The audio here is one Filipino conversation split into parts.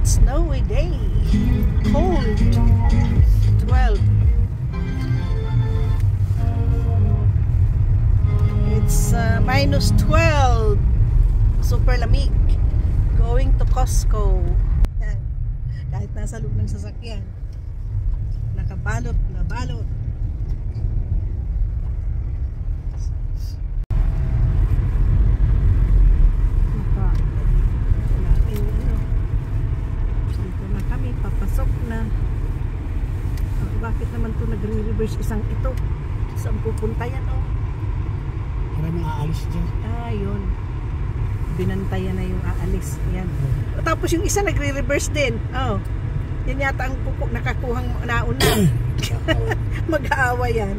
snowy day. Cold. 12. It's minus 12. Super lamig. Going to Costco. Kahit nasa loob ng sasakyan. Nakabalot na balot. Papasok na. Bakit naman ito nagre-reverse isang ito? Saan pupunta yan, oh? Maraming aalis dyan. Ah, yun. Binantayan na yung aalis. Yan. Tapos yung isa nagre-reverse din. Oh. Yan yata ang nakakuhang nauna. Mag-aawa yan.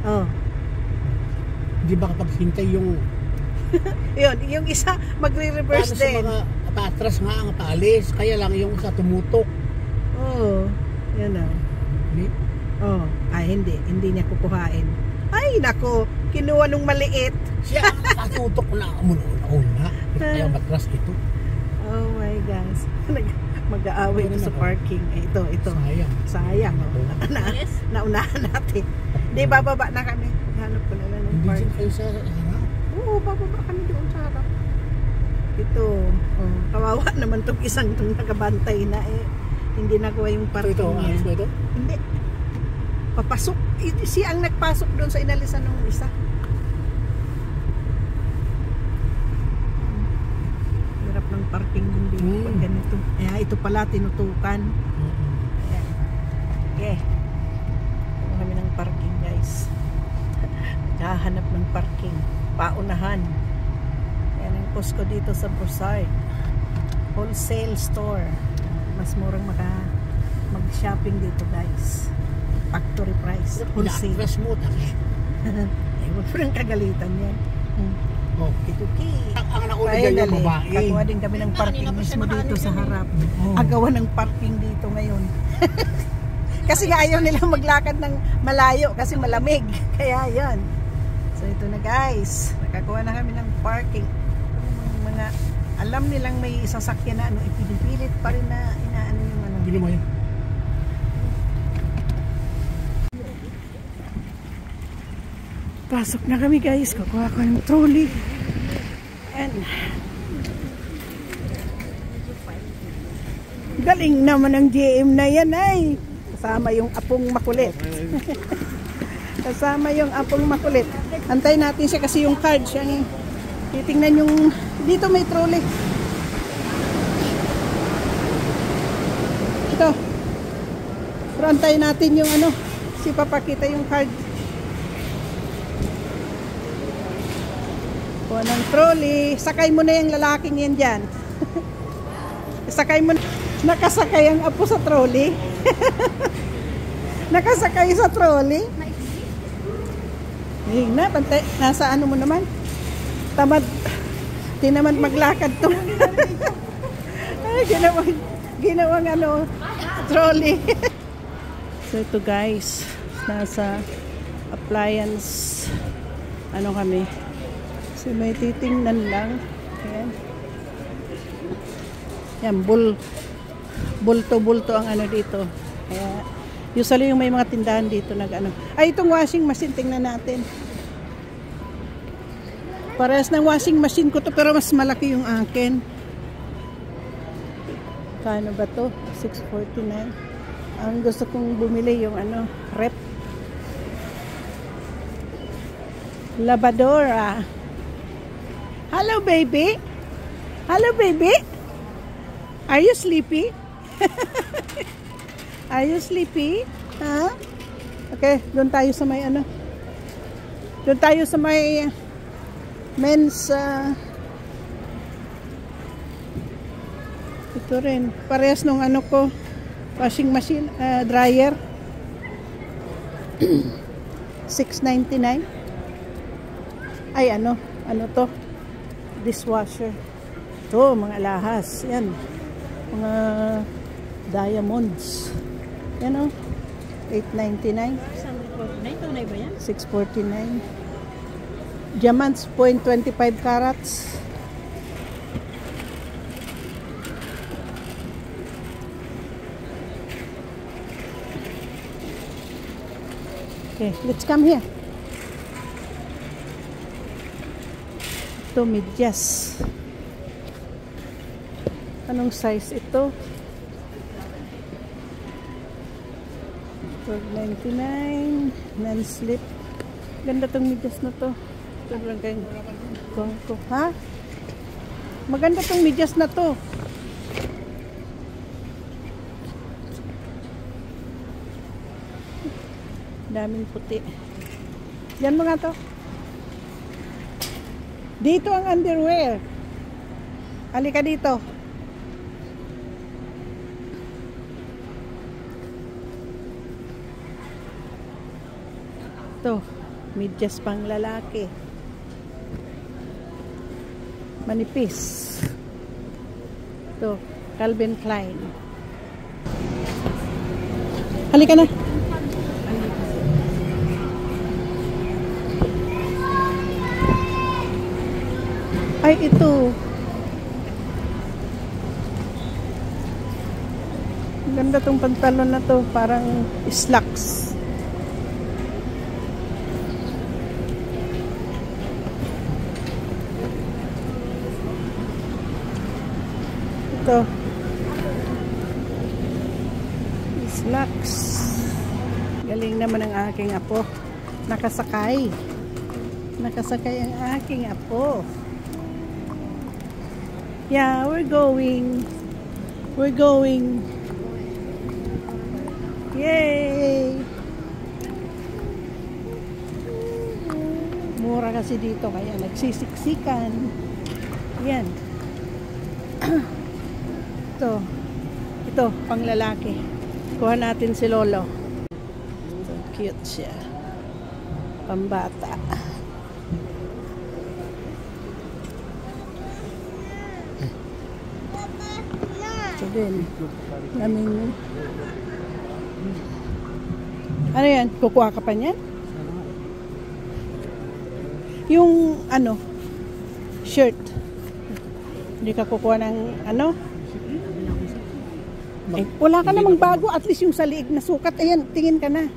Oh. Hindi ba kapag hintay yung... Yun, yung isa magre-reverse din. Sa mga patras nga ang paalis. Kaya lang yung isa tumutok. Oo. Yan o. Oh. Ay, hindi. Hindi niya kukuhain. Ay, nako. Kinuha nung maliit. Siya ang nakatutok na una. Kaya matras ito. Oh my gosh. Mag-aaway ito sa parking. Ito. Sayang. Sayang. Naunahan natin. Hindi, bababa na kami. Hanap ko na lang ng parking. Hindi kayo sa harap? Oo, bababa kami doon sa harap. Ito. Oh, kawawa naman itong isang itong nakabantay na eh. Hindi nakuha yung parking ito, niya. alis ba ito? Hindi. Papasok. Siya ang nagpasok doon sa inalisan ng isa. Hirap ng parking din dito. Pag ganito. Ayan, ito pala tinutukan. Ayan. Okay. Ano kami ng parking, guys. Naghahanap ng parking. Paunahan. Ayan ang Costco dito sa Bursard. Wholesale store. Mas murang mag-shopping dito, guys. Factory price. Wholesale. Press mo tayo. Eh, huwag mo nang kagalitan yan. Okay. Ang nauna dyan yung babae. Kakuha din kami ng parking mismo dito sa harap. Agawan ng parking dito ngayon. Kasi nga ayaw nilang maglakad ng malayo kasi malamig. Kaya yan. So ito na, guys. Nakakuha na kami ng parking. Mga alam nilang may sasakyan na ano, ipinipilit pa rin na inaano yung ano. Gili mo yan. Pasok na kami, guys. Kukuha ko ng trolley. And galing naman ng GM na yan ay. Kasama yung apong makulit. Kasama yung apong makulit. Antay natin siya kasi yung card siyang titingnan yung dito may trolley. Ito. Pero antayin natin yung ano, si papakita yung card. Kuha ng trolley. Sakay mo na yung lalaking yan dyan. Sakay mo na. Nakasakay ang apo sa trolley. Nakasakay sa trolley. Na, pantay. Nasa ano mo naman? Tamad. Tinamad maglakad to. Ay, ginawang ano, trolley. So ito, guys, nasa appliance ano kami. So may titingnan lang. Ayan. Yan, bulto ang ano dito. Kaya usually yung may mga tindahan dito nag ano. Ay, itong washing machine tingnan natin. Parehas ng washing machine ko to pero mas malaki yung akin. Kano ba to? 649. Ang gusto kong bumili yung ano, rep. Lavadora. Hello, baby. Hello, baby. Are you sleepy? Are you sleepy? Huh? Okay, doon tayo sa may ano. Doon tayo sa may men's ito rin parehas nung ano ko washing machine dryer. 699. Ay ano to, dishwasher to, mga alahas yan, mga diamonds yan o. 899. 649. Diamonds, 0.25 carats. Okay, let's come here. Ito, medyas. Anong size ito? $12.99. Non-slip. Ganda tong medyas na to. Ito lang kayong kongko. Ha? Maganda tong medyas na to. Daming puti. Yan mo nga to. Dito ang underwear. Halika dito. Ito. Medyas pang lalaki. Manipis. Ito. Calvin Klein. Halika na. Ay, ito. Ganda tong pantalon na to. Parang slacks. Ito. Slacks. Galing naman ang aking apo. Nakasakay. Nakasakay ang aking apo. Yeah, we're going. We're going. Yay! Mura kasi dito kaya nagsisiksikan. Yan. Ito, pang lalaki. Kuha natin si Lolo. So cute siya. Pambata. Din. Naming ano yan? Kukuha ka pa niyan? Yung ano shirt hindi ka kukuha ng ano? Eh, wala ka namang bago, at least yung sa liig na sukat, ayan, tingin ka na,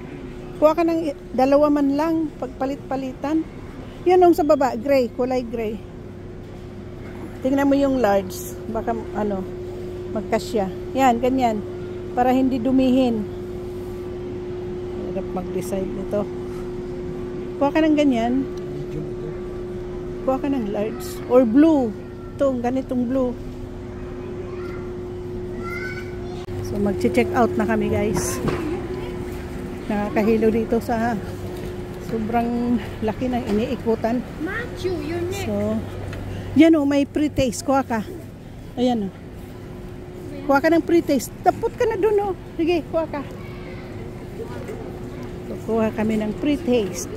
kuha ka ng 2 man lang pagpalit-palitan. Yan yung sa baba, gray, kulay gray. Tingnan mo yung large, baka ano magkasya. Yan, ganyan. Para hindi dumihin. Hirap mag-decide nito. Kuha ka ng ganyan. Kuha ka ng large. Or blue. Ito, ganitong blue. So, mag-check out na kami, guys. Nakakahilo dito sa sobrang laki ng iniikutan. So, yan o, may pre-taste. Kuha ka. Ayan o. Kuha ka ng pre-taste. Tapot ka na dun, oh. Sige, kuha ka. So, kuha kami ng pre-taste.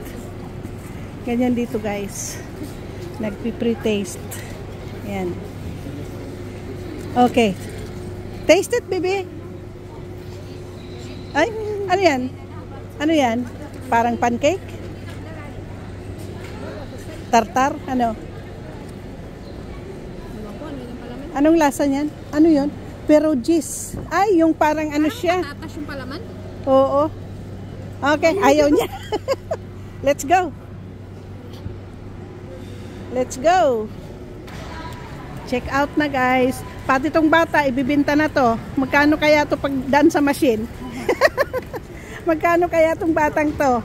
Ganyan dito, guys. Nagpi-pre-taste. Ayan. Okay. Taste it, baby. Ay, ano yan? Ano yan? Parang pancake? Tartar? Ano? Anong lasa niyan? Ano yun? Pero gis. Ay, yung parang ano siya. Patatas yung palaman? Oo. Okay, ayaw niya. Let's go. Let's go. Check out na, guys. Pati tong bata, ibibinta na to. Magkano kaya to pag daan sa machine? Magkano kaya tong batang to?